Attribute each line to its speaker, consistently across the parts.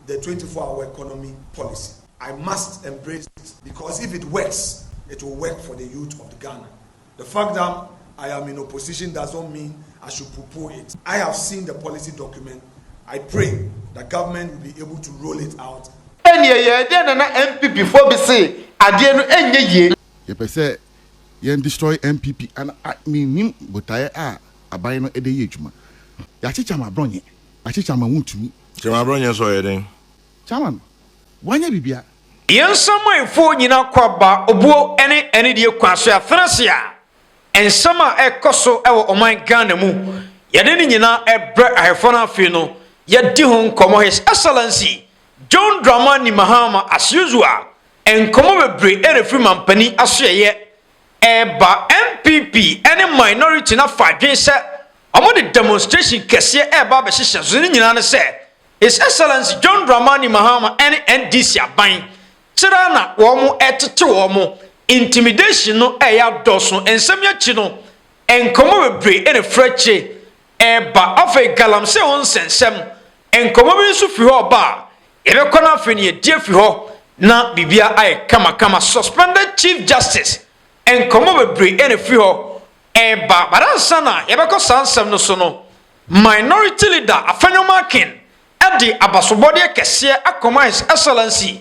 Speaker 1: the 24-hour economy policy. I must embrace it because if it works, it will work for the youth of the Ghana. The fact that I am in opposition does not mean I should poo-poo it. I have seen the policy document. I pray the government will be able to roll it out.
Speaker 2: MPP for say
Speaker 3: you destroy MPP and I mean but I buy no ede yejuma. Ya chicha ma bronye. Ya chicha ma wuntumi.
Speaker 4: Chama bronye so yeden.
Speaker 3: Chairman, wanya bibia.
Speaker 5: Yen someone for nyina kwaba obuo ene die kwaso afrasia. Ensama ekoso ewo oman Ghana mu. Yede ni nyina ebre ahefona afi no. Yedi ho nkomo His Excellency John Mahama as usual. Enkomo bebre ene free mampani asoye eba MPP any minority na fadwen se omo the demonstration kese eba be hihye so ni nyina ne se His Excellency John Mahama NDC aban tira na wo mo etete wo mo intimidation no eya doso ensem ya chi no enkomo bebre ene freche eba afa galamsey on sensem enkomo bi so fi ho ba ebe kona afa ne die fi ho na bibia ay kama suspended Chief Justice enkomo bebre ene fi ho eba baransa na ebe ko sansem no so no minority leader afanyoma ken edi abasobode kese akoma His Excellency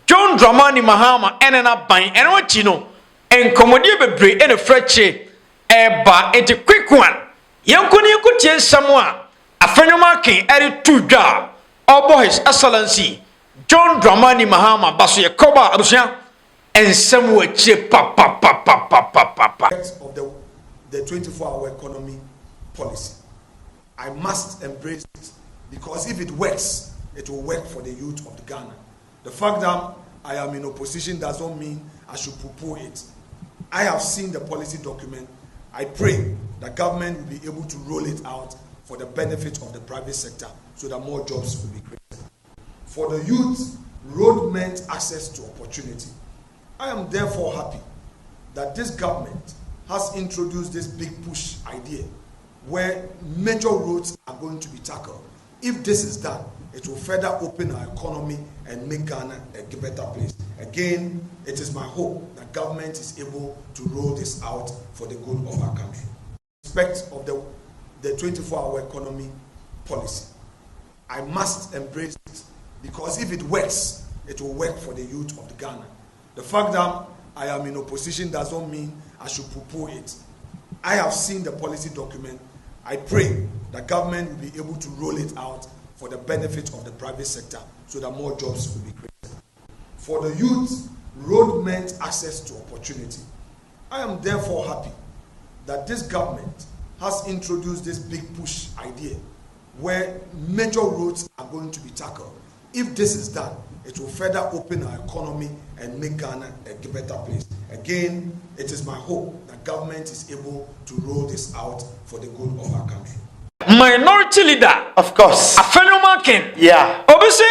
Speaker 5: John Mahama enena ban enwa chi no enkomodie bebre ene freche eba enti quick one yankoni yakutie nsamo a afanyoma ken eri tudwa obo His Excellency John Mahama baso ye koba abusia ensem wache pa
Speaker 1: of the 24-hour economy policy. I must embrace it because if it works, it will work for the youth of the Ghana. The fact that I am in opposition does not mean I should poo-poo it. I have seen the policy document. I pray the government will be able to roll it out for the benefit of the private sector so that more jobs will be created. For the youth, road meant access to opportunity. I am therefore happy that this government has introduced this big push idea where major roads are going to be tackled. If this is done, it will further open our economy and make Ghana a better place. Again, it is my hope that government is able to roll this out for the good of our country. Respect of the 24-hour economy policy. I must embrace it because if it works, it will work for the youth of the Ghana. The fact that I am in opposition does not mean I should poo-poo it. I have seen the policy document. I pray the government will be able to roll it out for the benefit of the private sector so that more jobs will be created. For the youth, road meant access to opportunity. I am therefore happy that this government has introduced this big push idea where major roads are going to be tackled. If this is done, it will further open our economy and make Ghana a better place. Again, it is my hope that government is able to roll this out for the good of our country.
Speaker 5: Minority leader,
Speaker 2: of course.
Speaker 5: Afanyoma ken.
Speaker 2: Yeah.
Speaker 5: Obese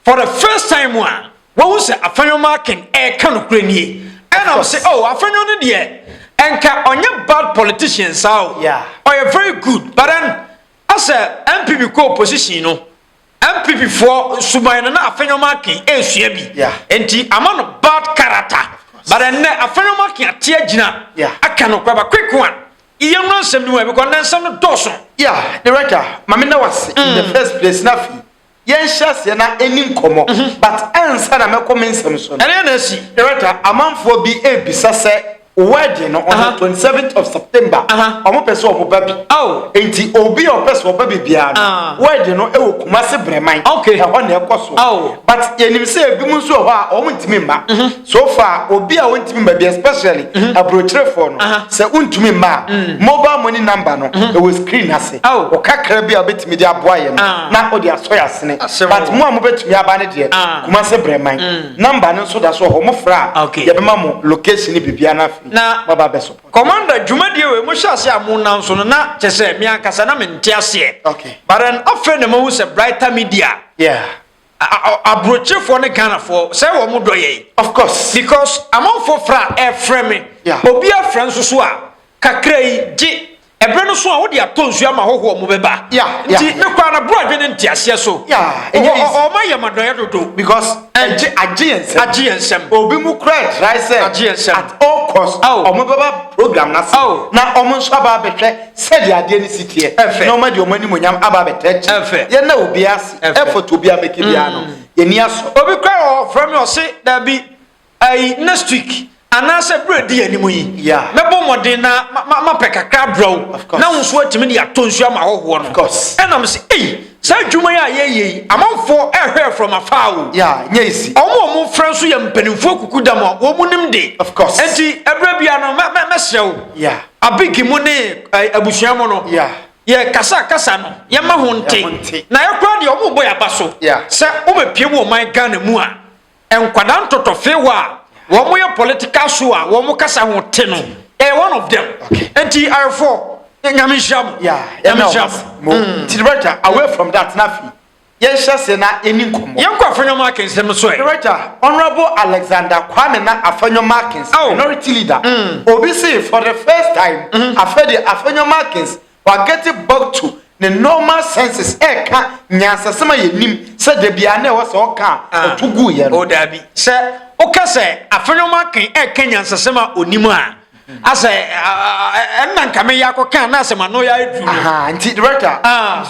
Speaker 5: for the first time one we say Afanyoma ken kanu krenie. And I say oh Afanyoma de enka onye bad politicians how.
Speaker 2: Yeah.
Speaker 5: Or you're very good. But then as a MPP co-opposition no MPP for Sumayana na Afanyoma ken esua bi.
Speaker 2: Yeah.
Speaker 5: Enti amano bad character. But then Afanyoma ken atia gina.
Speaker 2: Yeah.
Speaker 5: Akano kwaba quick one. Iyan no sem no e because then some no doso.
Speaker 2: Yeah, director, mamina was in the first place nafi. Yen shase na eni nkomo, but ansa na meko mensem so.
Speaker 5: Ene na si.
Speaker 2: Director, amanfo bi ebisa se wedding on the 27th of September. Omo pese omo babi.
Speaker 5: Oh.
Speaker 2: Enti obi o pese obabi bia no. Wedding no e wo Kumasi Breman.
Speaker 5: Okay.
Speaker 2: E ho na ekoso.
Speaker 5: Oh.
Speaker 2: But yenim se ebi mu so ho a omo ntimi mba. So far obi a wontimi mba bi especially abrochire for no. Se untimi mba. Mobile money number no e wo screen ase. O kakra bi a betimi di aboa ye no. Na o di asoya sene. But mo a mo betimi aba ne de Kumasi Breman. Number no so da so ho mo fra. Ye be ma mo location ni bibia na
Speaker 5: na
Speaker 2: baba beso
Speaker 5: commander dwumadie we mo hyase amu nanso no na kyese me ankasa na mente ase
Speaker 2: okay
Speaker 5: but then afre na mo se brighter media
Speaker 2: yeah
Speaker 5: abroche for ne Ghana for say wo mo doye
Speaker 2: of course
Speaker 5: because among for fra e frame
Speaker 2: yeah
Speaker 5: obi afra nso so a kakra yi gi ebre no so a wo de atonsu ama hoho mo beba nti ne kwa na bro adwene ntiase so o ma yamadoya dodo
Speaker 2: because agensem obi mu credit right say at all cost o mo beba program na so na o mo so aba betwe se de ade ni sitie na o ma de o mani monyam aba betrechi ye na obi ase effort obi ameke bia no ye ni aso
Speaker 5: obi kwa o from o se da bi next week anase bread di animu yi mebo modern na mapekaka bro na wonso atimi de atonsu ama hoho no enam se sa dwuma ya ye amanfo ehwe from afar o
Speaker 2: nyesi
Speaker 5: omo franso ya mpanimfo kukudam wo munim de enti ebra bia no mesrew abigi mu ne abusua mo no ye kasa no ye ma ho nte na ye kwa de omo boy abaso se o bepiem wo man Ghana mu a enkwada ntotofe wa wo mo political show a wo mo kasa ho te no one of them enti I4 nyamisham
Speaker 2: director away from that nafi yensha se na eni nkomo
Speaker 5: yenko afanyo markins dem so
Speaker 2: director honorable Alexander Kwame na afanyo markins minority leader obi say for the first time afanyo markins were getting back to the normal senses eka nyansasema yenim se de bia na wo se oka otugu ye no
Speaker 5: odabi se okase afanyo markins eka nyansasema onimu a asa enankame yakoka na asema no ya edu
Speaker 2: anti director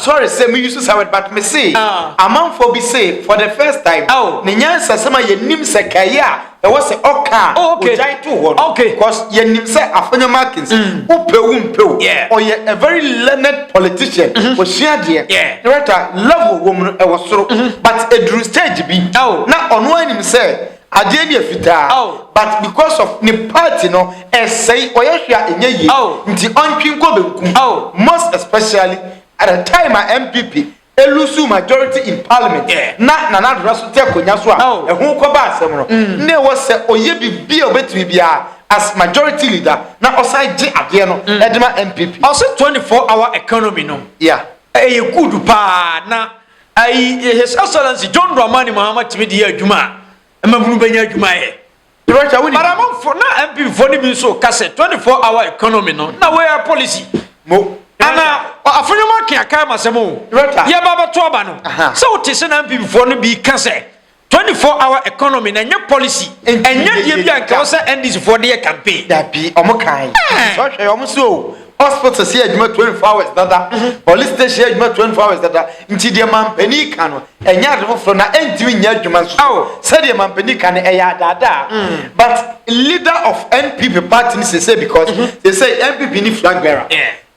Speaker 2: sorry say me use say but me say among for be say for the first time ne nyansa sema yenim se kaya e wo se oka ojai to ho because yenim se afanyo markins upewu oye a very learned politician o share there director level woman e wo soro but edru stage bi na ono anim say adeni afita but because of the party no say oyahwa enye nti ontwinko benkum most especially at a time a MPP elusu majority in parliament na draso te konya so a ehu ko ba asem no ne wo se oye bibia obetumi bia as majority leader na osai je ade no edema MPP
Speaker 5: also 24-hour economy no e good pa na his excellency John Mahama NPP adwuma emabunu benya adwuma ye
Speaker 2: director we
Speaker 5: for na MP for ni bi so kase 24-hour economy no na we policy
Speaker 2: mo
Speaker 5: ana afanyo makia kai masemo ya baba to aba no so wote se na MP for ni bi kase 24-hour economy na nye policy enye die bi anka so NDC for the campaign
Speaker 2: da bi omo kai so hwe omo so hospital see adwuma 24 hours dada police station adwuma 24 hours dada nti de mampani kanu enya adwo fro na entimi nya adwuma so say de mampani kanu eya dada but leader of NPP party say because they say NPP ni flag bearer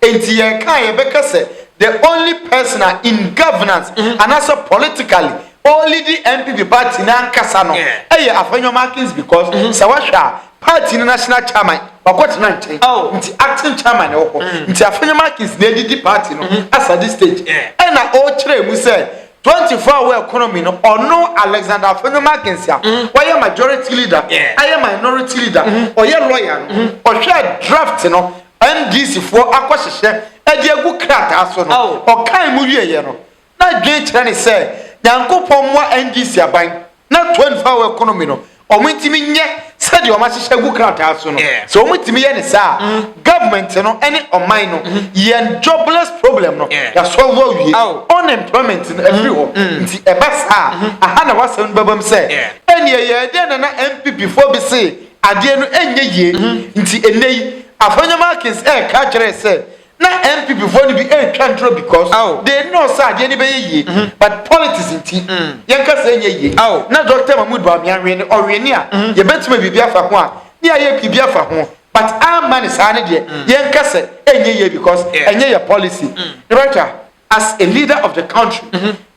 Speaker 2: enti ye kan ye beka say the only person in governance and also politically only the NPP party na nkasa no eye afanyo markings because sawasha party national chairman bakoti na nchen nti acting chairman ho nti afanyo markings na didi party no as at this stage na o kire mu say 24-hour economy no ono Alexander afanyo markings ya why majority leader I minority leader oye lawyer no o share draft no NDC for akwahye e de agu krata aso no o kan mu wieye no na dwe kire ne say yankopon mo NDC aban na 24-hour economy no omintimi nye said o ma hye gu krata aso no so omintimi ye ne sa government no any oman no ye jobless problem no ya solve we unemployment no everywhere nti e ba sa aha na wasem babam say ene ye de na MPP for be say ade no enye ye nti enei afanyo markings ka kire say na MPP for ni bi control because they know say ade ni be ye but politics nti yenka say enye ye na Dr. Mahmoud Bamianwe ni orweni a ye betuma bibia fa ho a ni aye bibia fa ho but our man is ane de yenka say enye ye because enye ye policy director as a leader of the country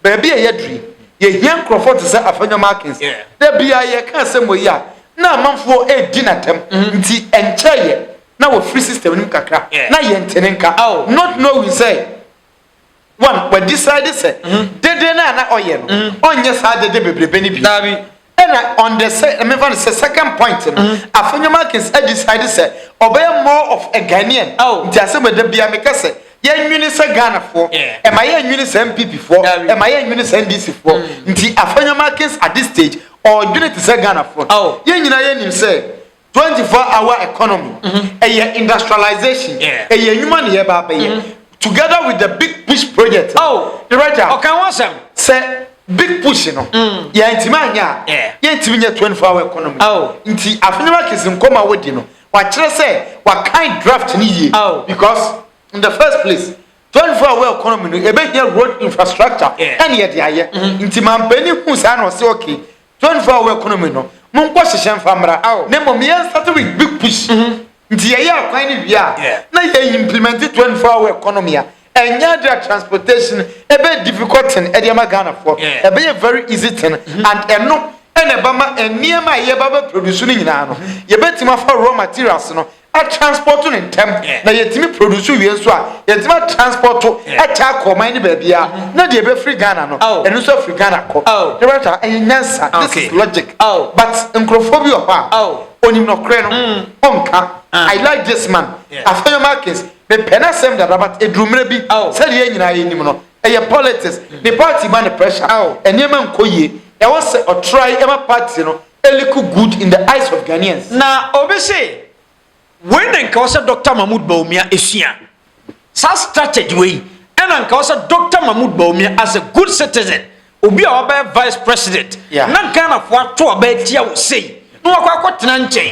Speaker 2: baby ye dream ye hia crofort say afanyo markings da bia ye kan say mo ya na amanfo dinatem nti enche ye na wo free system nim kakra na ye ntenenka not knowing say one we decide say dede na oye no onye sa dede bebrebe ni bi and on the second point afanyo markets decide say obey more of a Ghanaian nti asem de bia make say ye nwini say Ghana for e ma ye nwini say MPP for e ma ye nwini say NDC for nti afanyo markets at this stage or unity say Ghana for ye nyina ye nim say 24-hour economy, industrialization, human together with the big push project.
Speaker 5: Oh,
Speaker 2: the right
Speaker 5: okay, awesome.
Speaker 2: Say big push, you know. Yeah, intimanya. Yeah, 24-hour economy. Oh, inti afinima kisim koma wedi no. What you say? What kind draft ni? Oh, because in the first place, 24-hour economy no. Ebe here road infrastructure. Any yet ya. Inti mampeni husa no say okay. 24-hour economy no. Munko shishen famra. Nemo miyan start with big push. Nti ya kwan ni bia. Na ye implement 24-hour economy a. Enya their transportation ebe difficult in Ediama Ghana for. Ebe very easy thing and eno enebama eniema ye baba produce ni nyina no. Ye betima for raw materials no. A transport in temp na yetimi produce wie nso a yetima transport a cha koma ni ba bia na de be free Ghana no eno so free Ghana ko the right enyansa this is logic but encrophobia ho onim no kre no onka I like this man after markets me pena sem da rabat edrumre bi se de nyina yenim no eye politics the party man pressure enema nkoye e wo se o try ema party no eliku good in the eyes of Ghanaians
Speaker 5: na obese when nka wasa Dr. Mahmoud Bawumia esua sa strategy we and nka wasa Dr. Mahmoud Bawumia as a good citizen obi a wa vice president na Ghana fo ato aba tia wo sei no akwa tena nchen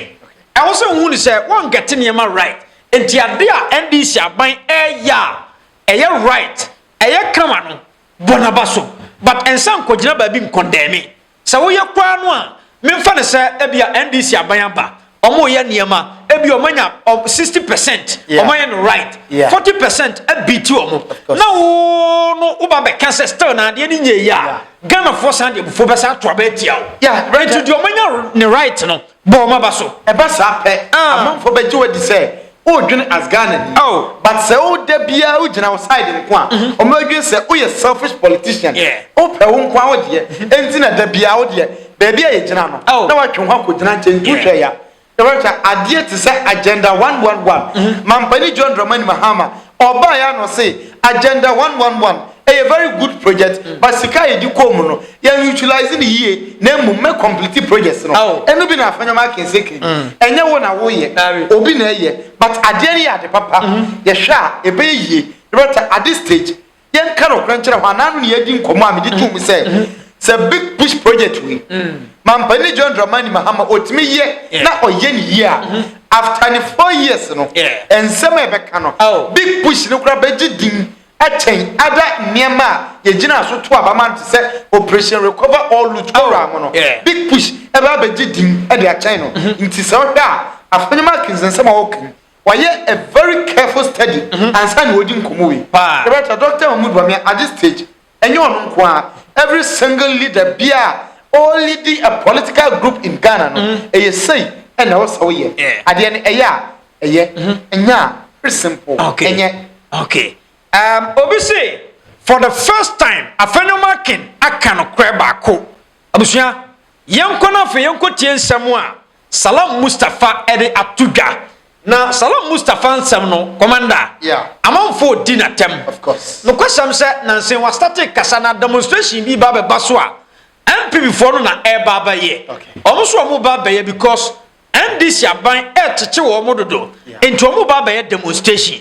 Speaker 5: e wo se hu ni se won get niema right enti ade a NDC aban eye right eye kama no bonabaso but ensan kogina ba bi nkondeme se wo ye kwa no a memfa ne se ebia NDC aban aba omo ye niema ebi omanya 60% omanya no right 40% abiti omo na wo no uba be cancer still na de ni nye ya Ghana for san de before be sa to abatia o right to the omanya ne right no bo ma baso
Speaker 2: e ba sa pe amamfo be je wadi say o dwene as Ghana but say o da bia o gina outside nko a omo adwene say o ye selfish politician o pe wo nko a wo de enti na da bia wo de baby a ye gina no na wa twon ho ko gina nche ntuhwe ya adie to say agenda 111 mampani John Mahama oba ya no say agenda 111 a very good project but sika ye di komu no ya utilize ni yie na emu me complete projects no enu bi na afanya ma ken seke enye wo na wo ye obi na ye but adie ni ya de papa ye hwa e be yie but at this stage yen ka no kranchira ho ananu ni yedi nkomo a me di tum say it's a big push project we mampani John Mahama otimi ye na oye ni ye after 4 years no ensema ebeka no big push no kura beji din achen ada niema ye gina so to abama nti say operation recover all loot program no big push eba beji din e de achen no nti se o da afanyama kinsensema okin waye a very careful study and san wodi nkomo we the Dr. Mahmoud Bawumia at this stage enye onu nko a every single leader bia or leading a political group in Ghana no e say and also ye ade ne enya very simple enye
Speaker 5: okay obisi for the first time afenoma kin aka no kre ba ko abusua yenko na fe yenko tie nsam a Salam Mustafa ede atuga na Salam Mustafa nsam no commander amanfo dinatem
Speaker 2: of course
Speaker 5: no kwasam se nansen wa start kasa na demonstration bi ba be baso a NPP for no na e baba ye omo so omo baba ye because NDC aban e cheche wo omo dodo enti omo baba ye demonstration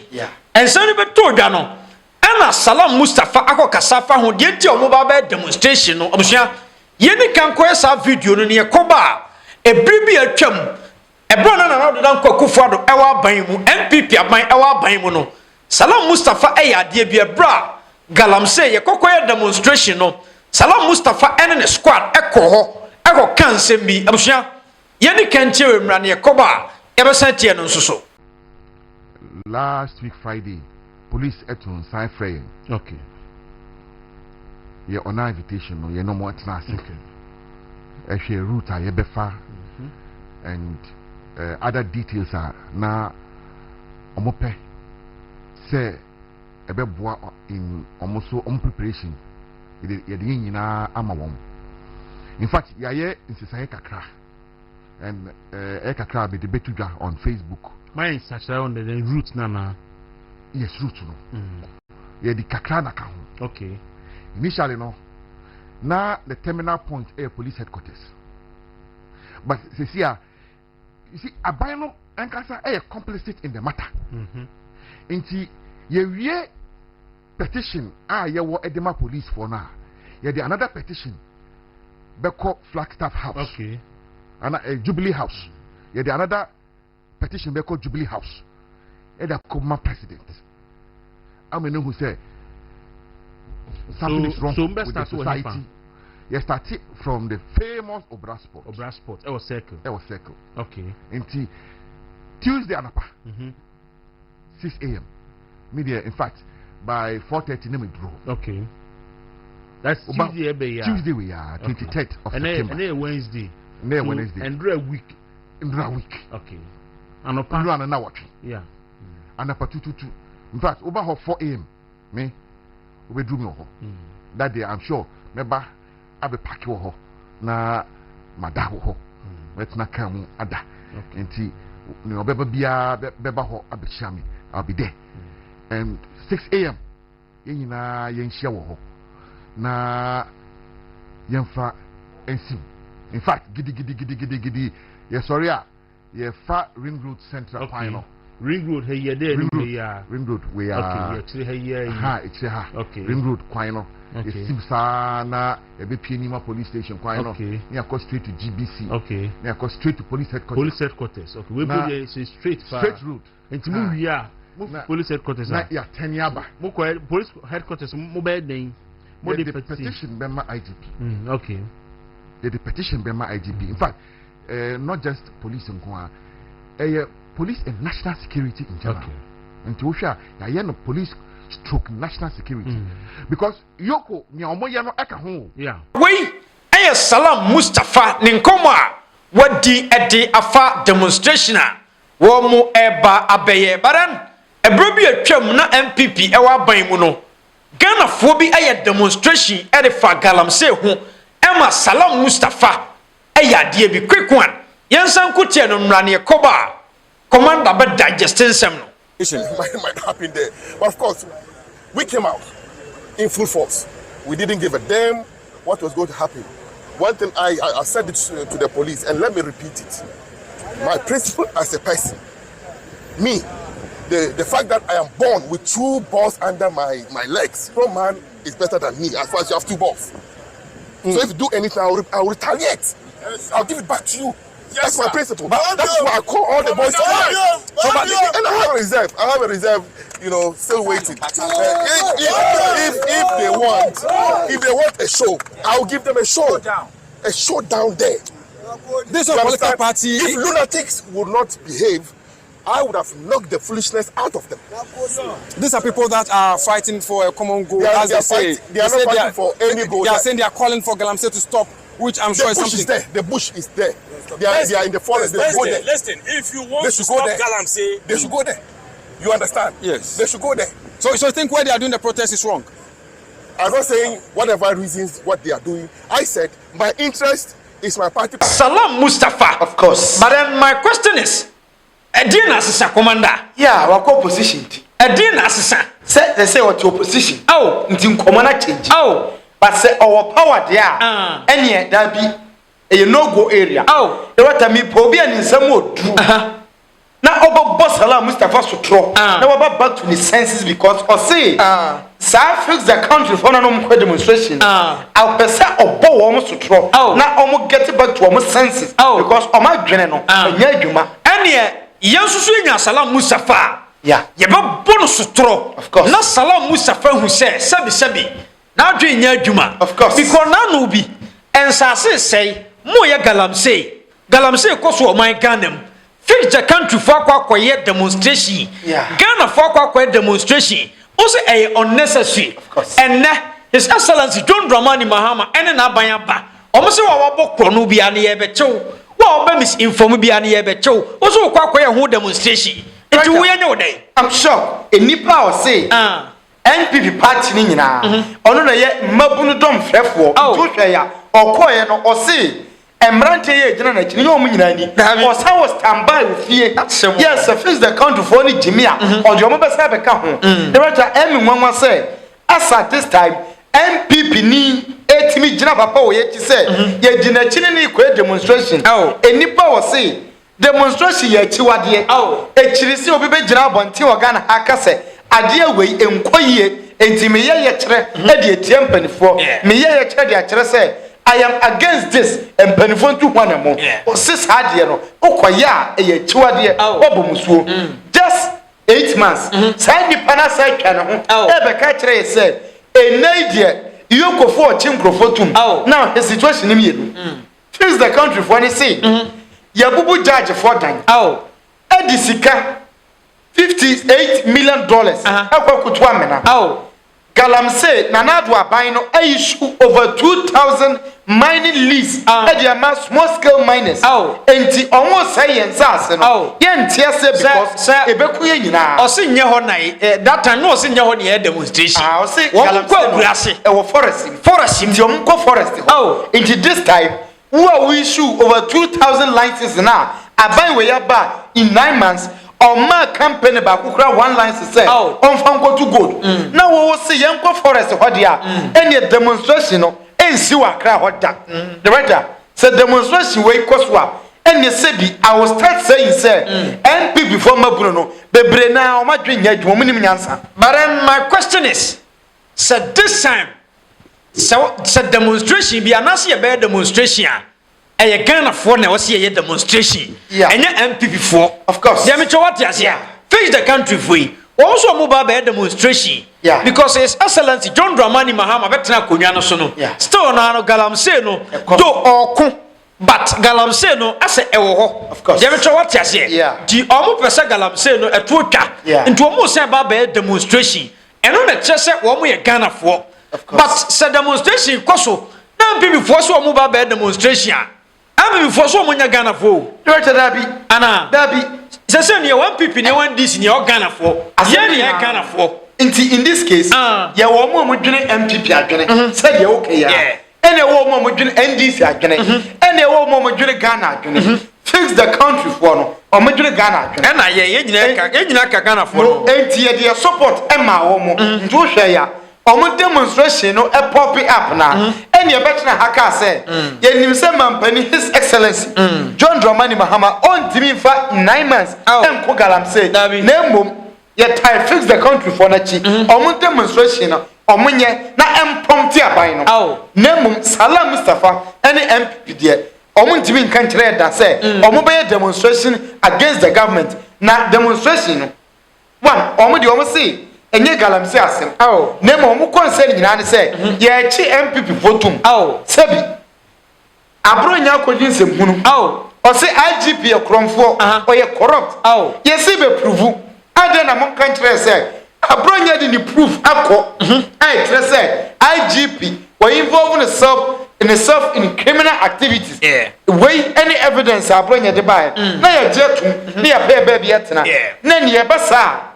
Speaker 5: ensani be to dwa no ana Salam Mustafa akokasa fa ho de enti omo baba demonstration no obusua ye ni kan ko esa video no ne yekoba e bribi atwam e bro na na do dan kwakufu ado e wa ban mu NPP aban e wa ban mu no Salam Mustafa e ya de bia bra galamsey ye kokoye demonstration no Salam Mustafa and the squad echo ho echo kan sembi abusua ye ni kan chewe mra ne yekoba e be santie no nsoso
Speaker 3: last week Friday police etun sign frame
Speaker 4: okay
Speaker 3: ye on invitation no ye no more class okay e route a ye befa and other details are na omope say ebe boa in almost preparation ye de nyina ama won in fact ye insisai kakra and kakra be the betudwa on Facebook
Speaker 4: my such on the route na
Speaker 3: yes route no ye di kakra na ka ho
Speaker 4: okay
Speaker 3: initially no na the terminal point air police headquarters but see you see abino ankasa complicit in the matter nti ye petition ye wo edema police for now ye the another petition beko Flagstaff House and Jubilee House ye the another petition beko Jubilee House e da come president amene who say something is wrong with the society. You started from the famous Obra Sport.
Speaker 4: It was circle. Okay.
Speaker 3: Until Tuesday anapa. 6 a.m. Media, in fact, by 4:30 we drove.
Speaker 4: Okay. That's Tuesday.
Speaker 3: Tuesday we are 23rd of September.
Speaker 4: And then Wednesday.
Speaker 3: Wednesday.
Speaker 4: And a week. Okay. And
Speaker 3: an hour.
Speaker 4: Yeah.
Speaker 3: And up 222. In fact, over 4 a.m. Me. We drew me that day. I'm sure. Remember, I be pack ho na madabo ho. Let's not come ada. Enti no beba bia beba ho abechia me. I'll be there. And 6 a.m. Yenina yenhia wo ho. Na yemfa ensim. In fact, gidi. Yes, sorry. Ye fa Ring Road Central Final.
Speaker 4: Ring Road here there.
Speaker 3: Ring Road we are.
Speaker 4: Okay, here.
Speaker 3: It's here.
Speaker 4: Okay.
Speaker 3: Ring Road Quino.
Speaker 4: Okay.
Speaker 3: It seems na Ebipinima police station Quino.
Speaker 4: Okay.
Speaker 3: Near go straight to GBC.
Speaker 4: Okay.
Speaker 3: Near go straight to police headquarters.
Speaker 4: Okay. We go straight
Speaker 3: route.
Speaker 4: Into move here. Police headquarters.
Speaker 3: Na ya 10 yaba.
Speaker 4: Police headquarters mobile name.
Speaker 3: The petition Bema IGP.
Speaker 4: Okay.
Speaker 3: The petition Bema IGP. In fact, not just police in Kwa. Police and national security in general.
Speaker 4: Okay.
Speaker 3: And to share, no police stroke national security. Because Yoko, Nyamoyano Aka
Speaker 5: yeah. Wait, Aya Salam Mustafa Ninkoma, what the afa demonstration? Womo eba abeye baran, a brobby chum na MPP ewa baimuno. Ghana phobi aya demonstration edifa galamsey ho, Emma Salam Mustafa, aya die bi quick one. Yansan kutia no mrane koba. Commander, but digesting some.
Speaker 6: Might happen there. But of course, we came out in full force. We didn't give a damn what was going to happen. One thing I said it to the police, and let me repeat it. My principle as a person, me, the fact that I am born with 2 balls under my legs, no man is better than me as far as you have 2 balls. So if you do anything, I'll retaliate. I'll give it back to you. Yes, that's my principle. That's why I call all the boys. And I have a reserve. Still waiting. If they want a show, I'll give them a show. A show down there.
Speaker 7: This is a political party.
Speaker 6: If lunatics would not behave, I would have knocked the foolishness out of them.
Speaker 7: These are people that are fighting for a common goal.
Speaker 6: They are not fighting for any goal.
Speaker 7: They are saying they are calling for Galamsey to stop, which I'm sure is something.
Speaker 6: The bush is there. They are in the forest. They go there.
Speaker 8: Listen, if you want to stop Galamsey,
Speaker 6: they should go there. You understand?
Speaker 7: Yes.
Speaker 6: They should go there.
Speaker 7: So you think where they are doing the protest is wrong?
Speaker 6: I'm not saying whatever reasons what they are doing. I said my interest is my party.
Speaker 5: Salam Mustafa,
Speaker 2: of course.
Speaker 5: But then my question is, Edina Assistant Commander.
Speaker 2: Yeah, our position.
Speaker 5: Edina Assistant.
Speaker 2: They say what your position.
Speaker 5: Oh,
Speaker 2: in commander change.
Speaker 5: Oh,
Speaker 2: but say our power there. Any that be a no-go area.
Speaker 5: Oh,
Speaker 2: the what I mean, Pobian in some more true. Now, over boss Salam Mustafa Sutro. Now, about back to the senses because, or say, Sa fix the country for no demonstration. I'll pass or bow almost to throw. Now, almost get it back to almost senses. Because of my general,
Speaker 5: and yet, Yansuina Salam Mustafa.
Speaker 2: Yeah,
Speaker 5: you have bonus to throw.
Speaker 2: Of course.
Speaker 5: Not Salam Mustafa who says, Sabi. Now, doing Yajuma.
Speaker 2: Of course.
Speaker 5: Because now, Nubi and Sase say, Moya Galamsey, Koso, my Ganem. Fix the country for quiet demonstration.
Speaker 2: Yeah.
Speaker 5: Ghana for quiet demonstration. Also a unnecessary.
Speaker 2: Of course.
Speaker 5: And His Excellency John Mahama NPP Youth. Almost our book chrono be an ebecho. Well, be misinformed be an ebecho. Also quiet who demonstration. It will know day.
Speaker 2: I'm sure a nipa or say NPP party ni nyina. Ono na ye mabunu dom frefo. To hwe ya okoye no o say Emrante ye jina na chini omu nyina ni. O sa was standby with fie. Yes, fix the country for ni jimia. O de omo be say be ka ho. The right emi nwanwa say as at this time NPP ni etimi jina papa o ye ti say ye jina chini ni kwa demonstration. Enipa o say demonstration ye chiwade e chirisi obi be gina bonte o Ghana akase ade awei enkoyie enti me ye kire e de etie mpanifo me ye kire de akire say I am against this mpanifo ntu hwana mo o sis ade no okoya e ye chiwade obomusuo just 8 months say ni pana say twa ne ho e be ka kire say enidie yokofo chinkrofo tum now the situation ni yelu face the country for any say yabubu judge for dan edisika $58 million akwakutu amena galamsey nanado aban no issue over 2,000 mining lease ediama small scale miners enti onwo say yensa no yentie say because ebeku ye nyina
Speaker 5: osinye ho nai that time no osinye ho ne demonstration
Speaker 2: osi galamsey e wo forest enti omko forest ho enti this time we issue over 2,000 licenses now aban we yaba in 9 months on my company ba kukura one license say on fanko to gold now we see yanko forest ho dia any demonstration no ensi wa Accra ho da the writer said demonstration we koswa any sebi I will start saying say NP before mabuno no bebre na o madwe nya adwuma munim nyansa
Speaker 5: but my question is said this time so demonstration be anase be demonstration a Ghana for na was here demonstration and MPP for
Speaker 2: of course
Speaker 5: dem what here face the country for also mobile be demonstration because his excellency John Mahama betena konwa no so no still no galamsey no do oku but galamsey no ase ewo ho
Speaker 2: of course
Speaker 5: dem what here di omo pese galamsey no etotwa into omo say ba be demonstration eno na chese omo ye Ghana for but say demonstration koso na MPP for so omo ba be demonstration am before so munya Ghana for
Speaker 2: right dabi
Speaker 5: ana
Speaker 2: dabi
Speaker 5: say ne one people ne one this ne Ghana for ye ne Ghana for
Speaker 2: in this case ya wo mo dwene MPP adwene say de okay ya ene wo mo dwene NDC adwene ene wo mo dwene Ghana adwene fix the country for no o mo dwene Ghana adwene
Speaker 5: na ye nyina ka Ghana for no
Speaker 2: enti ye de support ema wo mo ntu hwe ya omo demonstration no e pop up na ene e betena haka say ye nim say mampani his excellency John Mahama on timi fa 9 months enko galamsey na mom ye tie fix the country for na chi omo demonstration no omo nye na emprompt aban no na mom Salam Mustafa ene MPP de omo ntimi nkan kire da say omo be demonstration against the government na demonstration no one omo de omo say enye galamsey asem na mo mu concern nyina ne say ye chi MPP votum sebi abronya akodin sem hunu o say IGP e kromfo o ye corrupt ye se be prove ade na mo kan kire say abronya di ni proof akọ ai kire say IGP were involved in itself in criminal activities wey any evidence abronya de buy na ye jetum na ye pay baby etna na ne ye basa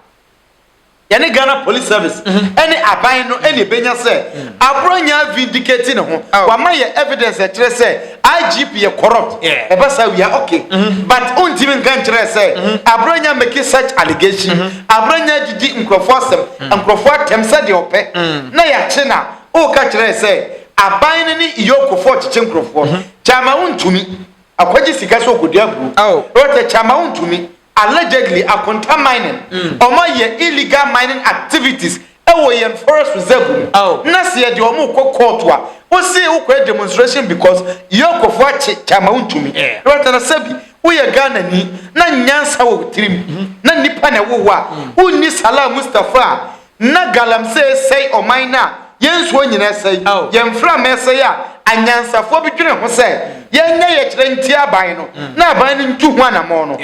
Speaker 2: yani Ghana Police Service any aban no any benya say abronya vindicating ho wa ma ye evidence e kire say IGP ye corrupt e ba say we are okay but untimi nkan kire say abronya make such allegation abronya didi nkrofosem nkrofo say de ope na ya che na o ka kire say aban ni iyokofo chiche nkrofo chama untumi akwaji sika so kodia bru rote chama untumi allegedly a contaminating illegal mining activities in forest reserve na see the omo court wa see who demonstration because yoko for chama untumi right na sabi we Ghana ni na nyansa wo trim na nipa na wo wa unni Salam Mustafa na galamsey say o mine yenso nyina say yemfra me say anyansa fo bi dwene ho say yenya ye kire ntia aban no na aban ni ntu ho anamo no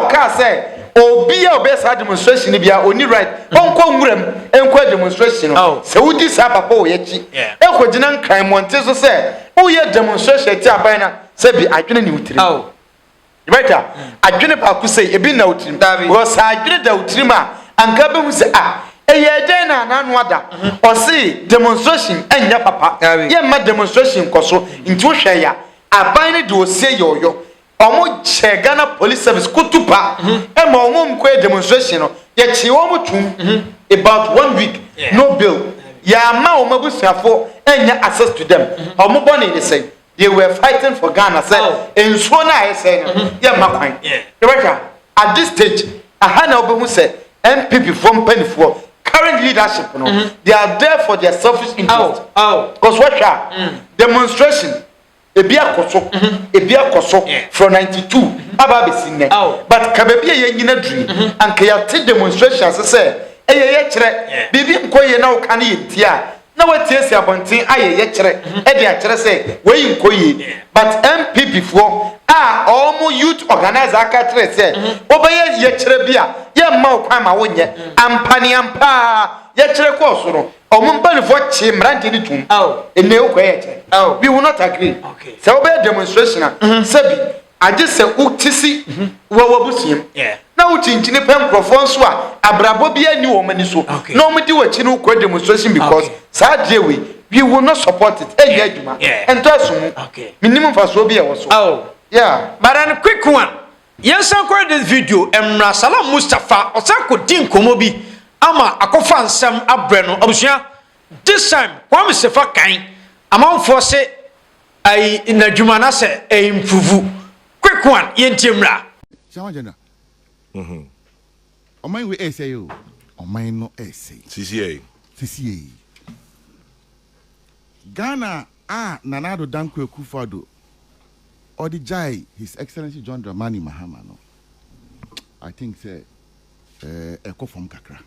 Speaker 2: ka say obi a obesa demonstration bia oni right onko nwuram enko demonstration se wudi sa papa o yechi ekogina nkran monte so say o ye demonstration ti aban na se bi adwene ni utiri right adwene pa ku say ebi na utiri wo sa adwene da utiri ma anka be hu say eye den na nanu ada o say demonstration enya papa ye ma demonstration koso nti wo hwe ya aban ni de o say yoyo omo che Ghana Police Service kutupa ema omo mko demonstration no ye chi omo tum about 1 week no bill ya ma omo busuafo enya access to them omo bone ni say they were fighting for Ghana. Say, in so na I say, yeah, Makwan. Yeah. At this stage, I had no say MPP from Penny for current leadership. They are there for their selfish interest. Because what demonstration. Ebia koso from 92 aba be sinne but kabebia ye nyina dri anka ya te demonstrations say ye kire bibi nkoye na uka na yentia na watiesi abonten aye ye kire e de akire say we nkoye but MPP for omo youth organizer aka kire say obeye ye kire bia ye ma ukwan ma wonye ampani ampa ye kire ko so no omumbali chi mrante ni tum ene ukoye we will not agree. Okay. So we demonstration. Sebi, I just say utisi wawabusiem. Yeah. Now uchinchini pen crofonswa abrabo bia ni womani so. No me di wachinu kwa demonstration because sadje we will not support it. Juma. And to okay. Minimum for so be also. Oh. Yeah.
Speaker 5: But a quick one. Yes, I quite this video. Emra Salam Mustafa Osako Din Komobi Ama Akofan Sam Abreno Abusia. This time, Kwame Sefa Kain. Among for say I in the Jumana say a improve. Quick one, yentimra.
Speaker 3: Samajana. O mine we essay o mine no essay. CCA. Ghana Nanado Dankwe Kufado or the Jai, His Excellency John Mahama no. I think say Echo from Accra.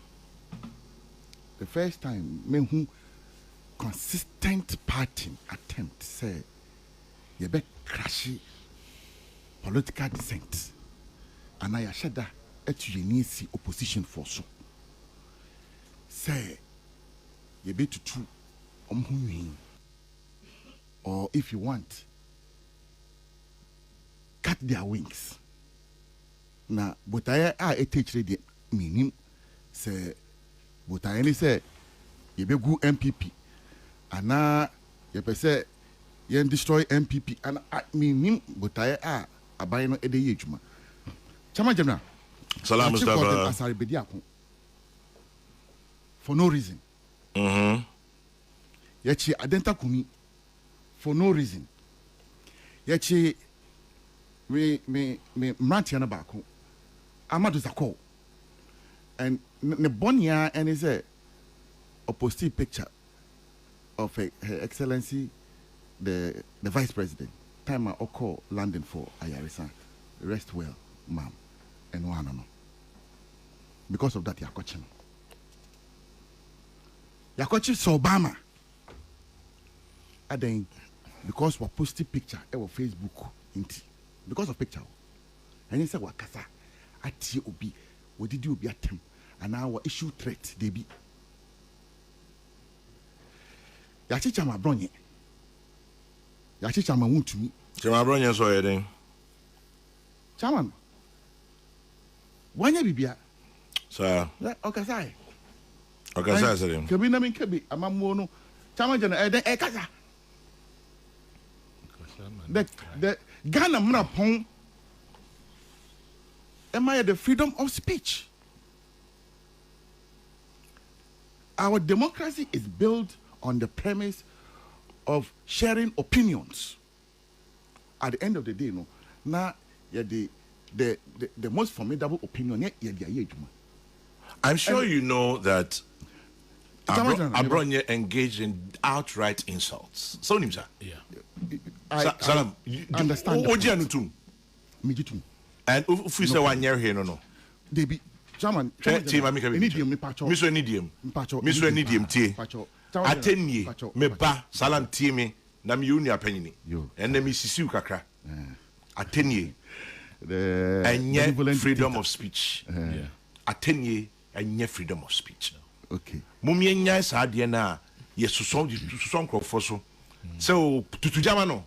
Speaker 3: The first time me who consistent party attempt say you be crashy political dissent and I shada etu opposition for so say you be to true or if you want cut their wings na but I teach the meaning say but I only say you be good MPP ana ye pese ye destroy MPP and I mean but I abai no ede ye adwuma chama general
Speaker 9: salam mustafa
Speaker 3: asari bedi akon for no reason ye chi adenta kumi for no reason ye chi me mrantia na ba akon amadu zako and ne bonia and is a opposite picture of Her Excellency the Vice President. Time I call London for Ayarisa. Rest well, ma'am. And one no. Because of that, you're coaching. You're coaching Obama. And then because we posted picture on Facebook, because of picture. And he said, Wakasa, at obi, what did you be at him? And our issue threat, they be. Yachi chama bronye. Yachi chama wuntu mi.
Speaker 9: Chama bronye so yeden.
Speaker 3: Chama. Wanya bibia.
Speaker 9: Sir.
Speaker 3: Okasai.
Speaker 9: Okasai sir.
Speaker 3: Kebi na min kebi amamu no. Chama jana kasa. The Ghana mna pon. Am I the freedom of speech? Our democracy is built on the premise of sharing opinions. At the end of the day, no, now the most formidable opinion.
Speaker 9: I'm sure you know that Abronye engaged in outright insults. So, Nimsa.
Speaker 3: Yeah. Salam. I understand.
Speaker 9: And if you say 1 year here, no.
Speaker 3: They be German.
Speaker 9: Miso Nidium tea. Atenye me ba salam tie me na me uni apanyini and me sisiu kakra atenye the freedom of speech atenye enye freedom of speech
Speaker 3: okay
Speaker 9: mumye nya sa de na ye suson krofo so so tutujama no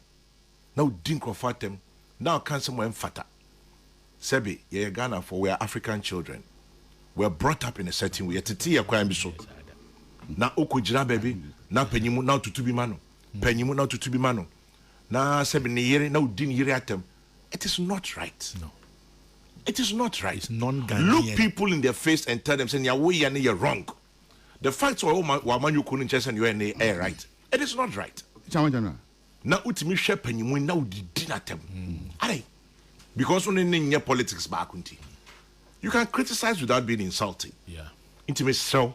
Speaker 9: na udin krofo atem now can someone fata sebe ye Ghana for we are African children we are brought up in a certain way tete ye kwan bi so na okojira baby na panyimu na tutubi mano panyimu na tutubi mano na sebe ne yere na udin yere atem it is not right.
Speaker 4: No,
Speaker 9: it is not right.
Speaker 4: It's non-Ghanaian.
Speaker 9: Look people in their face and tell them saying you're wrong. The facts are all man you couldn't just and you're right. It is not right.
Speaker 3: Chairman General,
Speaker 9: na utimi hwe panyimu na udidi na tem are because when in politics back unti you can criticize without being insulting.
Speaker 4: Yeah.
Speaker 9: Intimate so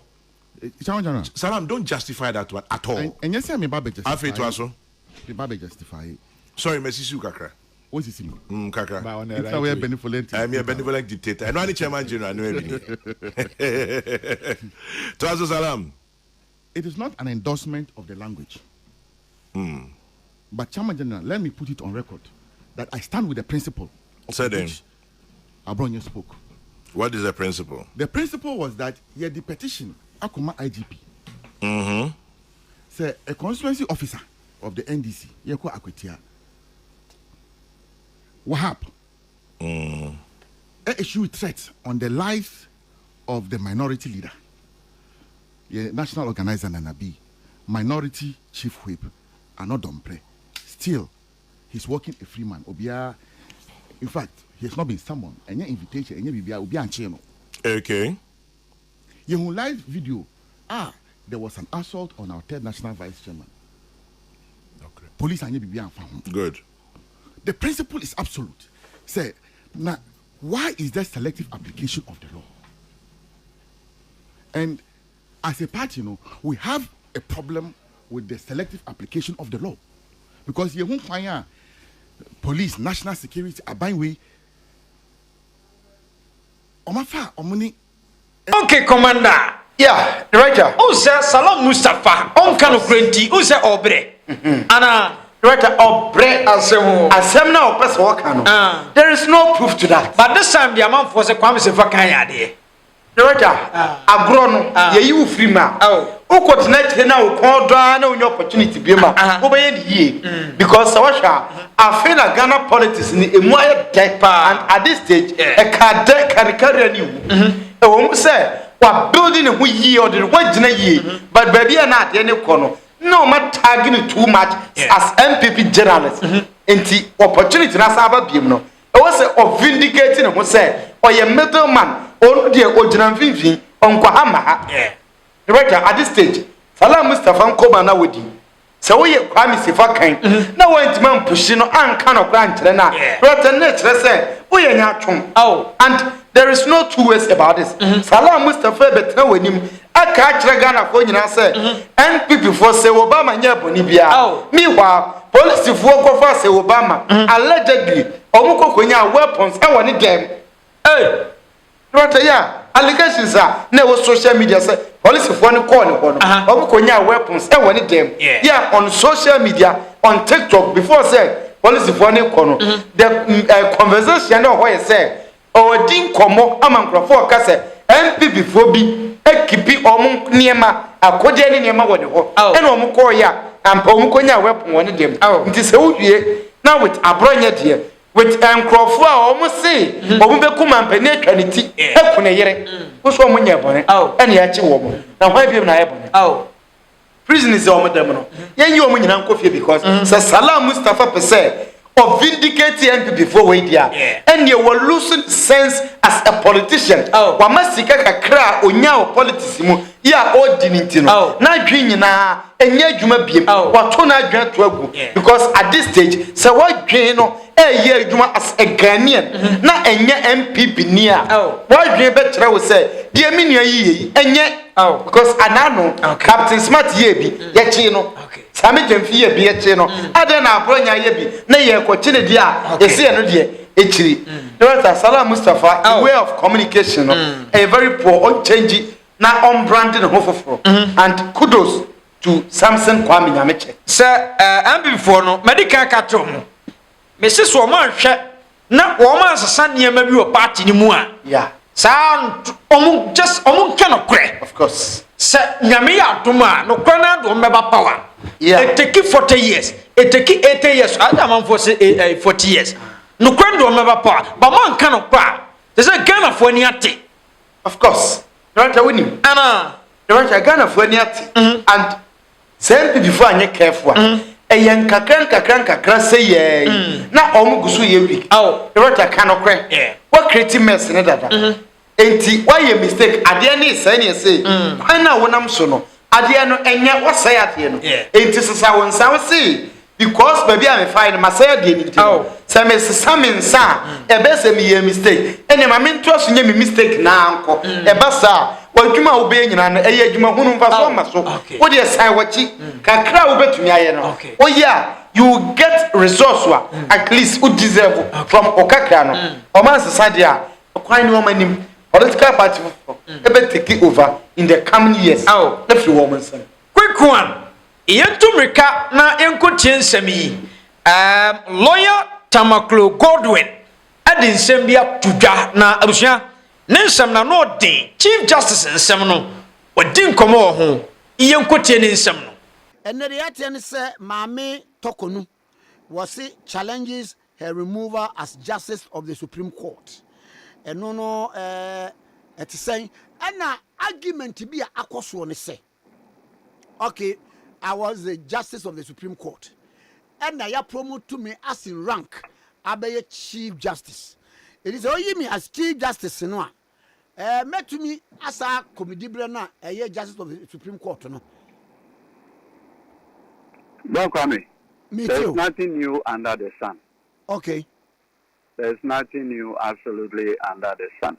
Speaker 9: Salam, don't justify that one at all.
Speaker 3: And yes, I'm a baby justify.
Speaker 9: Afi to aso.
Speaker 3: The baby justify.
Speaker 9: Sorry, Messi Su Kakra.
Speaker 3: What is it?
Speaker 9: Kakra.
Speaker 3: It's a way benevolent.
Speaker 9: I'm a benevolent dictator. And only chairman general know everything. To aso Salam.
Speaker 3: It is not an endorsement of the language. But Chairman General, let me put it on record that I stand with the principle of which Abronye spoke.
Speaker 9: What is the principle?
Speaker 3: The principle was that the petition Akuma IGP. Say a constituency officer of the NDC, Yeko Akwetia. Wahap. Issue threats on the life of the minority leader. The national organizer Nanabi, minority chief whip, Anodompre. Still, he's working a free man. Obia, in fact, he has not been summoned. Any invitation, any Bibia, Obia Cheno.
Speaker 9: Okay.
Speaker 3: You live video. There was an assault on our third national vice chairman.
Speaker 9: Okay.
Speaker 3: Police and Bibia found.
Speaker 9: Good.
Speaker 3: The principle is absolute. Say, now, why is there selective application of the law? And as a party, we have a problem with the selective application of the law. Because you won't find police, national security, Abaiwe.
Speaker 5: Okay, Commander.
Speaker 2: Yeah, Director.
Speaker 5: Who said Salam Mustafa? On Kano Grenti, who said Obre? Anna,
Speaker 2: Director, Obre Asem now press Wakano. There is no proof to that.
Speaker 5: But this time the amount was a Kwame Vakaya.
Speaker 2: Director, Agrono, you free man. Who could not now call down your opportunity because I feel a Ghana politics in a more deck and at this stage a car deck can carry you. A woman say, what building a ye or the white ye, but baby are not any corner. No matter targeting too much as MPP journalists. Into opportunity na saba biemno. I was vindicating who say, or your middleman. On the original Vivi on Kwahama. Director, at this stage, Salam Mustafa Koma now with you. So we are Kwame Sifakan. No one to man pushing on kind of grant. But let's say, we are not true. And there is no two ways about this. Salam Mustafa, but no with him. I catch Ghana for you, I say, and people for say Obama, yeah, Bonibia. Meanwhile, police if work of us say Obama, allegedly, Omuko Konya weapons, I want it them. Hey! Allegations are never social media say police for one corner. Weapons, I want them. Yeah, on social media, on TikTok, before say police for one corner. The conversation of what I say, or Dean Como, among Crawford, MPP for B, Ekipi Omunk Niema, a Kodian Niema, and Omukoya, and Pomukoya weapon one of them. It is so now with Abronya dear. With Crawford almost say, Obumbekum penetranity, who's one year bonnet, and yet you woman. Now, why be an prison is all madam. Yen you woman in Uncle because Salam Mustafa per se, or vindicating MPP before wait here, and you will losing sense as a politician. One must seek a cry or now politician. Yeah, all dignity. Now, dreaming now, and yet you may be what to not grant to because at this stage, so what drain year you as a Ghanaian, not a MPP near. Why do you better will say, dear Minia ye, and yet, because Anano, Captain Smart Yebi, Yachino, Sammy Jemfia be a chino, I don't know, Bronya Yebi, nay, continue dear, a see another year. Director Salam Mustafa, a way of communication, a very poor, unchanging, now unbranded Hofofro, and kudos to Samson Kwame Nyameche. Sir, I'm before no medical catchum. Mrs. Woman, not woman's son near maybe a party anymore. Yeah. Sound just cannot crack. Of course. Sir, Yamia Duma, no corner, no member power. Yeah. It take 40 years. It take 80 years. I am for 40 years. No corner, no member power. But man cannot cry. There's a gun of one yati. Of course. Right, I win him. Anna, right, I gun of one yati. And send before I get careful. A young kakran say, na omugusu ye week. Oh, the right cannot crack. What creative mess in that? Ain't why you mistake? Adiani say, I know when I'm so no. Adiano, and yet what say at you? Ain't this is how one say? because baby I'm fine my say dey need to say me sesa sa e be say me mistake ene ma me nto so nye me mistake na anko e ba sa wadwuma wo be nyina no eye adwuma hunu mfa so ma so wo dey sai wachi kakra wo betumi aye no o yeah you get resource at least you deserve from okakra no o man sesa dia kwan ni o manim political party ebe take over in the coming years if you woman say
Speaker 5: quick one yentumrika na enkotie nsɛm yi lawyer Tamaklo Godwin adi nsɛm bi atudwa na abusua ne nsɛm na no de chief justice nsɛm no odi nkɔmɔ wɔ ho yenkotie ne nsɛm no
Speaker 10: ene de yate ne sɛ maame tokonu was challenges her removal as justice of the Supreme Court eno no eti say na argument bi akoso ne say okay I was the justice of the Supreme Court and I promote to me as in rank abeye chief justice it is oyi me as chief justice no met to me as a committee na justice of the Supreme Court no
Speaker 11: don't come me there's
Speaker 10: too.
Speaker 11: Nothing new under the sun.
Speaker 10: Okay.
Speaker 11: There's nothing new absolutely under the sun.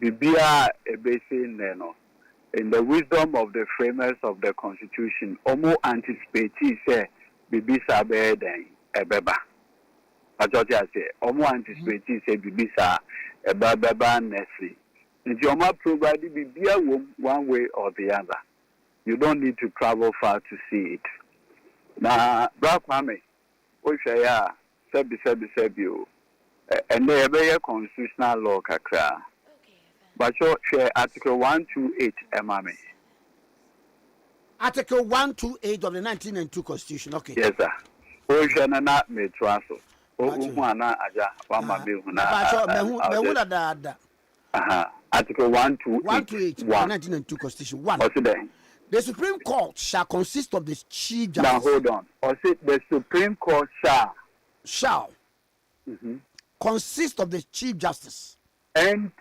Speaker 11: Bibia ebesi neno. In the wisdom of the framers of the Constitution, omo anticipate say bibisa be den ebeba. Ajoja say omo anticipate say bibisa ebeba nesi. Nti omo provide bibia one way or the other. You don't need to travel far to see it. Na bra kwame o hwe ya sebi o and they be constitutional law kakra but so share article 128 emame
Speaker 10: article 128 of the 1992 constitution okay
Speaker 11: yes sir o hwe na metraso o hu ana aja wa ma be hu na
Speaker 10: ba so me hu da
Speaker 11: article 128
Speaker 10: 1992 constitution 1
Speaker 11: what's it?
Speaker 10: The Supreme Court shall consist of the Chief Justice.
Speaker 11: Now hold on. Or say the Supreme Court
Speaker 10: shall consist of the Chief Justice
Speaker 11: and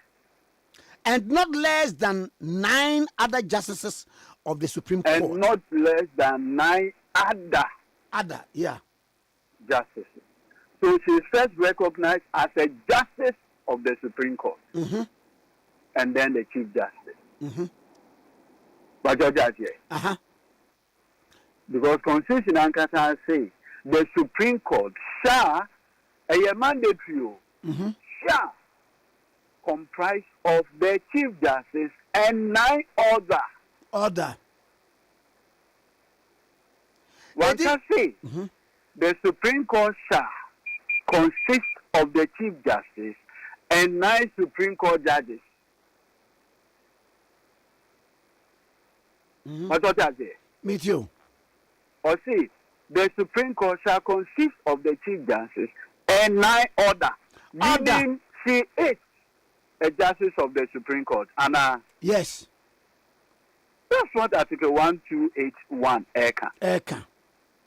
Speaker 10: not less than 9 other justices of the Supreme Court.
Speaker 11: And not less than 9
Speaker 10: other
Speaker 11: justices. So she is first recognized as a justice of the Supreme Court, and then the Chief Justice. Because Constitution and Kata say the Supreme Court shall a mandatory shall comprise of the Chief Justice and 9 other. What I say, the Supreme Court shall consist of the Chief Justice and 9 Supreme Court judges. What I say?
Speaker 10: Me too.
Speaker 11: Or see, the Supreme Court shall consist of the Chief Justice and 9 other. Meaning she is a justice of the Supreme Court. And
Speaker 10: yes.
Speaker 11: That's what Article 1281 Eka.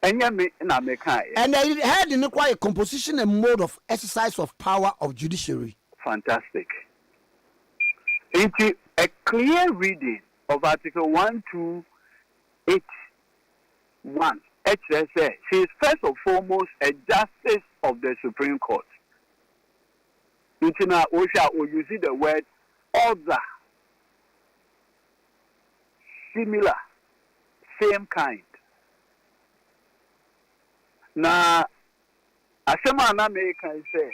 Speaker 11: And yeah, me na meka.
Speaker 10: And they had in a composition and mode of exercise of power of judiciary.
Speaker 11: Fantastic. Into a clear reading of Article 1281, HSA, she is first and foremost a justice of the Supreme Court. Now, we use the word other, similar, same kind. Now, Ashema America say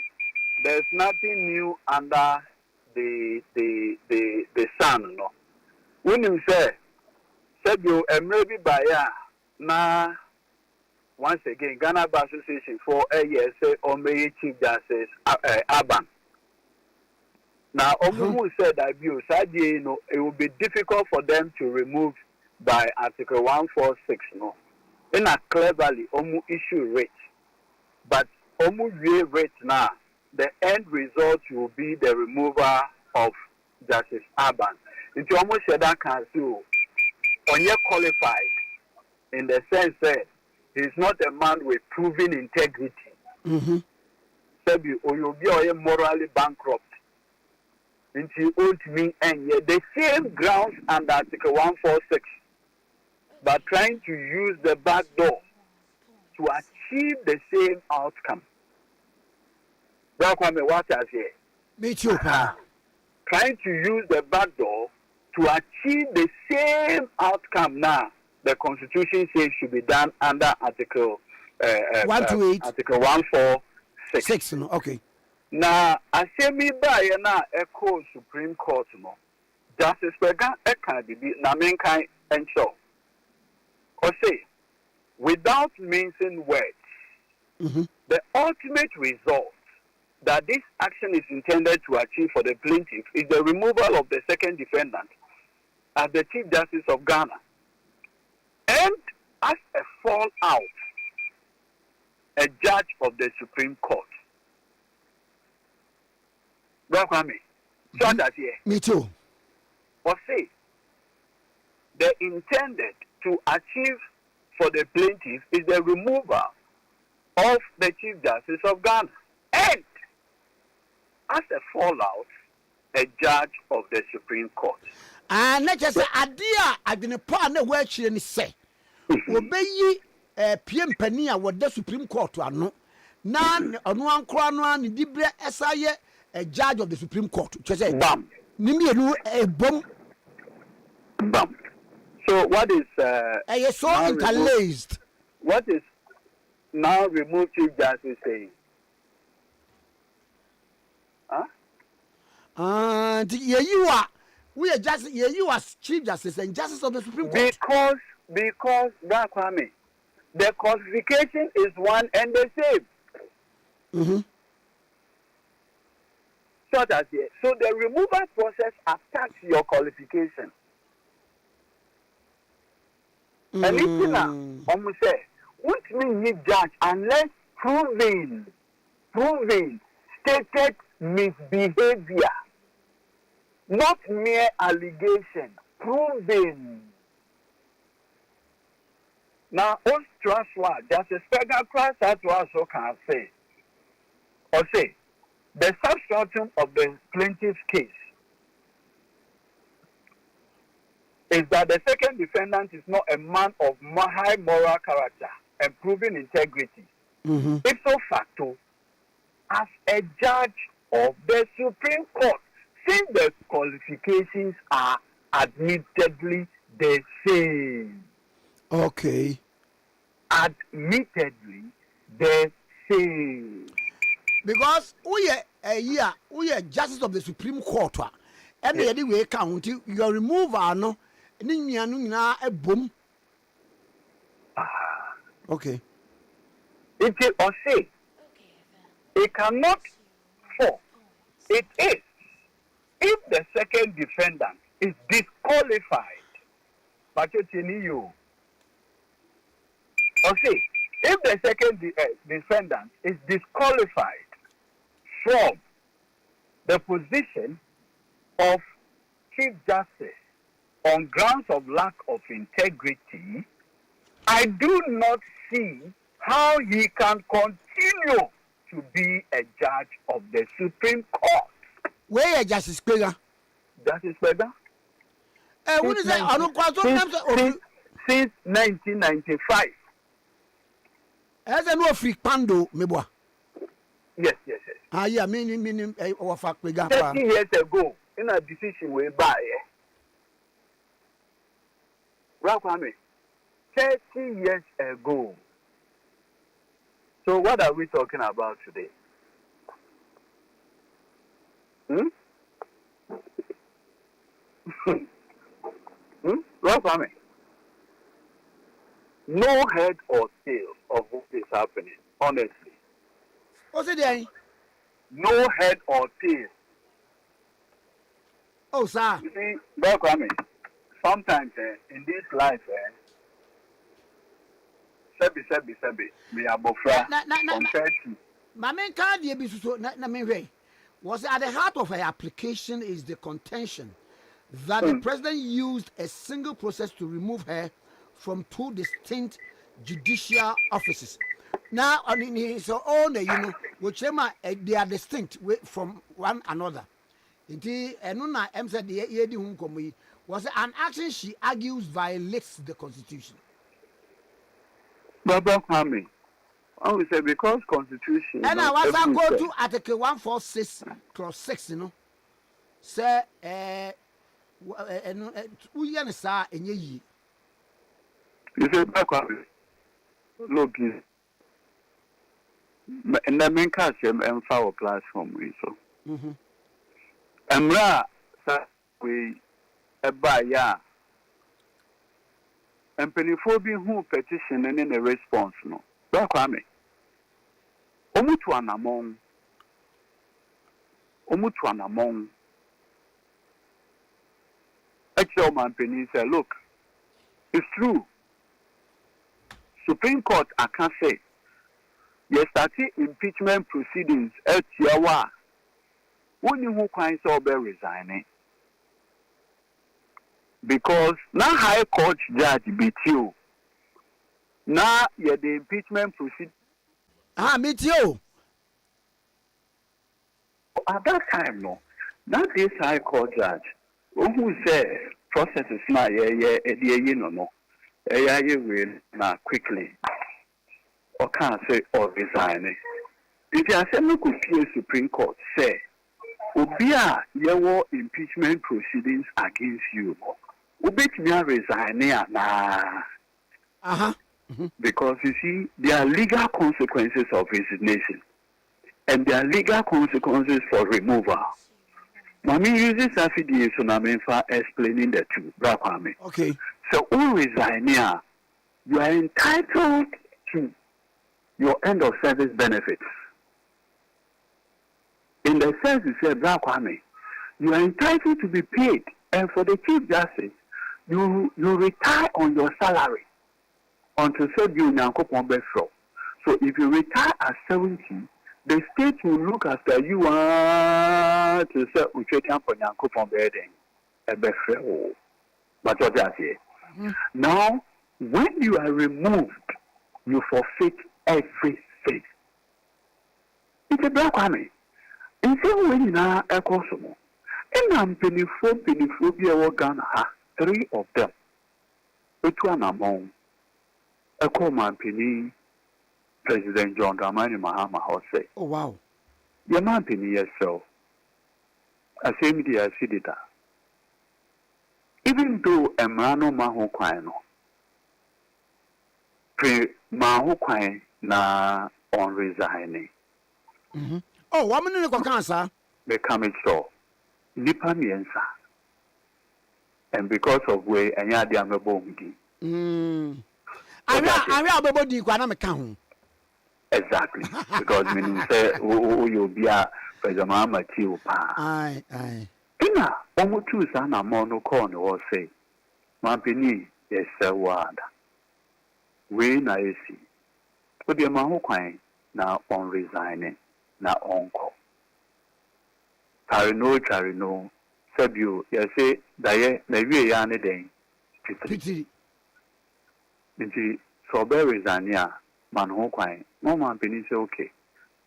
Speaker 11: there's nothing new under the sun, no. When you say you maybe by na once again Ghana Bar Association for a year say or may Chief Justice Aban. Now Omumu said that it will be difficult for them to remove by Article 146 no. In a cleverly Omu issue rate. But Omu rate now the end result will be the removal of Justice Aban. It's almost said that council only qualified in the sense that he's not a man with proven integrity. Or you'll be morally bankrupt. And you won't mean and yet the same grounds under Article 146, but trying to use the back door to achieve the same outcome. That's what I say.
Speaker 10: Me too, pa.
Speaker 11: Trying to use the back door to achieve the same outcome now. The Constitution says should be done under Article
Speaker 10: 128.
Speaker 11: Article 146.
Speaker 10: No, okay.
Speaker 11: Now, I say me by na echo Supreme Court no. Justice Pega can be na main kind ensure. Or say, without mincing words, the ultimate result that this action is intended to achieve for the plaintiff is the removal of the second defendant as the Chief Justice of Ghana. And as a fallout, a judge of the Supreme Court. So that here.
Speaker 10: Me too.
Speaker 11: Or say, the intended to achieve for the plaintiff is the removal of the Chief Justice of Ghana. And as a fallout, a judge of the Supreme Court.
Speaker 10: And not just idea I've been a partner where she and say, obey PM Penia what the Supreme Court to ano. Nan on one crown one dibre SIA a judge of the Supreme Court. Just say
Speaker 11: bam.
Speaker 10: Nimi a bomb.
Speaker 11: Bam. So what is
Speaker 10: so interlaced?
Speaker 11: What is now removed Chief Justice saying?
Speaker 10: And you are we are just you are Chief Justice and Justice of the Supreme Court.
Speaker 11: Because that Kwame, the qualification is one and the same. So the removal process attacks your qualification. And it's almost say, what mean you judge unless proving stated misbehavior, not mere allegation, proven. Now, on trust what Justice Pega Cross that also can say, or say, the substratum of the plaintiff's case is that the second defendant is not a man of high moral character and proven integrity. Ipso facto, as a judge of the Supreme Court, since the qualifications are admittedly the same.
Speaker 10: Okay.
Speaker 11: Admittedly the same.
Speaker 10: Because we are Justice of the Supreme Court, and the way count your removal no, a boom. Okay.
Speaker 11: It is or say it cannot fall. It is if the second defendant is disqualified. But you or say if the second defendant is disqualified from the position of Chief Justice on grounds of lack of integrity, I do not see how he can continue to be a judge of the Supreme Court.
Speaker 10: Where is Justice Pega?
Speaker 11: Justice Pega?
Speaker 10: What is that?
Speaker 11: Since 1995.
Speaker 10: As a no free pando, meboa.
Speaker 11: Yes.
Speaker 10: Yeah, meaning our fact.
Speaker 11: 30 years ago, in a decision we buy. Rakwame, 30 years ago. So what are we talking about today? Rakwame, no head or tail of what is happening, honestly.
Speaker 10: What's it there?
Speaker 11: No head or tail.
Speaker 10: Oh, sir.
Speaker 11: You see, Rakwame, sometimes in this life, Sebi, we are bofra compared to.
Speaker 10: My main card was at the heart of her application is the contention that the president used a single process to remove her from two distinct judicial offices. Now, on his own, whichever they are distinct from one another. Indeed, Enuna M said the was an action she argues violates the Constitution.
Speaker 11: Baba Kwame, I would say because constitution.
Speaker 10: And I was go to Article 146 clause 6, you know. Say, we say, and ye.
Speaker 11: You say back look, and the main catch and our platform, so. Emra, we buy ya. And pennyphobia who petition and in a response, no. Back me. Omutuan among. Actual man penny said, look, it's true. Supreme Court, I can't say. Yes, started impeachment proceedings at Yawa. When you can so be resigning. Because now High Court judge beat you. Now the impeachment proceedings.
Speaker 10: Meet you.
Speaker 11: At that time, no. That is High Court judge. Who said process is not no. Will now quickly. Or can't say or resign. If you say no could feel Supreme Court say Ubia your impeachment proceedings against you. Ubit me resign nah. Because you see, there are legal consequences of resignation, and there are legal consequences for removal. Mami uses affidavit so na for explaining the two.
Speaker 10: Okay.
Speaker 11: So who resign here, you are entitled to your end of service benefits. In the sense you say, you are entitled to be paid, and for the Chief Justice, you retire on your salary until you So if you retire at 70, the state will look after you to say now, when you are removed, you forfeit everything. It's a black army. In same way, now a Kosovo. And I'm pennyphobia Ghana, 3 of them. Which one among a common penny President John Mahama say.
Speaker 10: Oh wow.
Speaker 11: Your man penny yes so. I say me the acidita. Even though a mano maho kwano. Pre maho kwai na on resigning.
Speaker 10: Oh, what minute go cancer?
Speaker 11: Become it so. Nipa miensa. And because of way and ya di amebo mdi.
Speaker 10: I about the Guanama count.
Speaker 11: Exactly. Because when you say you'll be a President Mahama Tiu Pa.
Speaker 10: Aye.
Speaker 11: Ina, omu tu sana mono corner or say, Mampini, yes, sir, wada. We na esi. But the maho kwine na on resigning, na onko. Charino, Sabu, yes, say, daye, na we yane den.
Speaker 10: Pity.
Speaker 11: Nti, so be resignia, man ho kwine. No man penny say okay.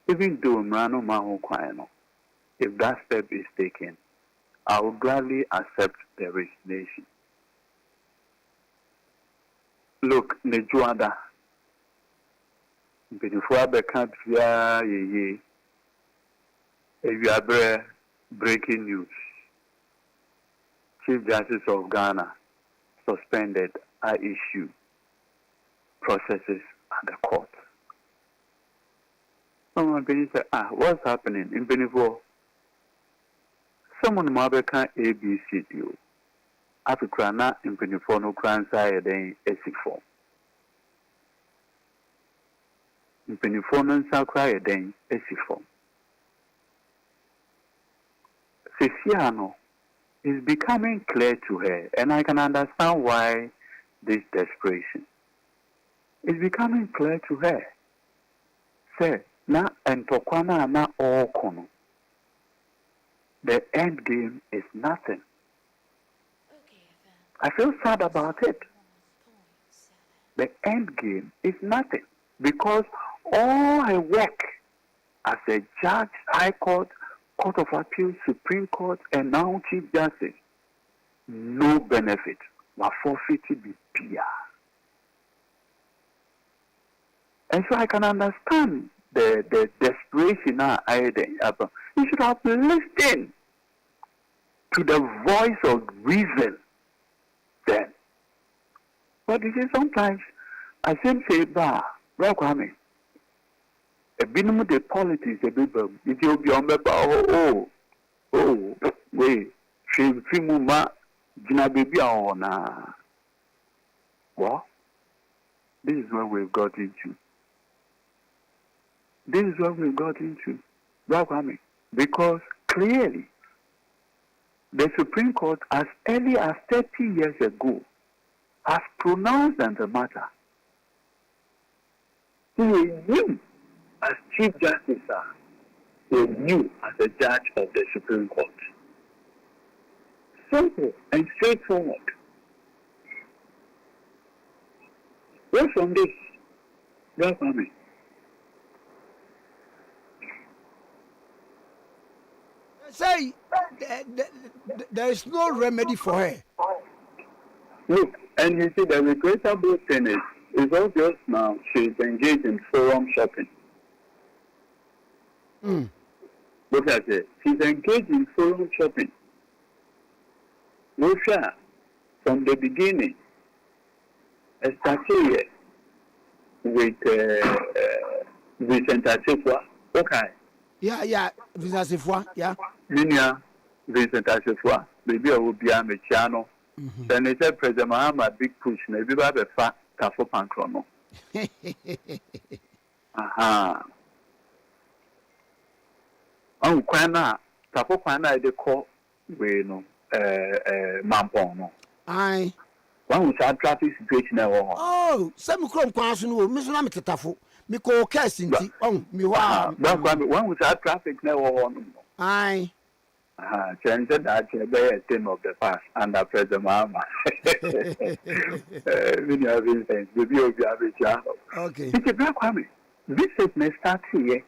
Speaker 11: Even though Mrano Maho Kwano, if that step is taken, I will gladly accept the resignation. Look, Nejuada, before I become ye, if you are breaking news, Chief Justice of Ghana suspended I issue processes at the court. Someone said, what's happening in Benivo? Someone Mabeka ABCD. Africa na in Benivo no crime side then AC4. In Benivo no sacred then AC4. Ceciano is becoming clear to her, and I can understand why this desperation. It's becoming clear to her. Say, na entokwana na okono. The end game is nothing. I feel sad about it. The end game is nothing because all I work as a judge, High Court, Court of Appeal, Supreme Court, and now Chief Justice, no benefit. Ma forfeit be peer. And so I can understand the desperation now. You should have listened to the voice of reason then. But you see, sometimes I say, Kwame, a minimum the politics, a bit of it will be on the wait, she muma, Gina baby on. Well, this is what we've got into. This is what we've got into. Kwame, because clearly, the Supreme Court, as early as 30 years ago, has pronounced on the matter. He knew as Chief Justice, he knew as a judge of the Supreme Court. Simple and straightforward. What's from this? Kwame?
Speaker 10: Say there is no remedy for her.
Speaker 11: Look, and you see the regrettable thing is obvious now she's engaged in forum shopping. Look at it. She's engaged in forum shopping. Russia, from the beginning, started with Vincent Asifwa. Okay.
Speaker 10: Yeah, Vincent Asifwa, yeah.
Speaker 11: Minia Vincent Asifwa, maybe I will be a Mechiano. Then they said President Mahama big push, maybe by the fat Tafo Pancrono. Oh, Quana, Tafo Quana, they call Bueno Mampono.
Speaker 10: Aye.
Speaker 11: One was our traffic situation.
Speaker 10: Oh, some chrome question will Miss Lamitafo. Miko Cassinti. Oh, me one
Speaker 11: was our traffic never.
Speaker 10: Aye.
Speaker 11: Changed that a thing of the past under President Mahama.
Speaker 10: Okay.
Speaker 11: It's a black woman. This is my start here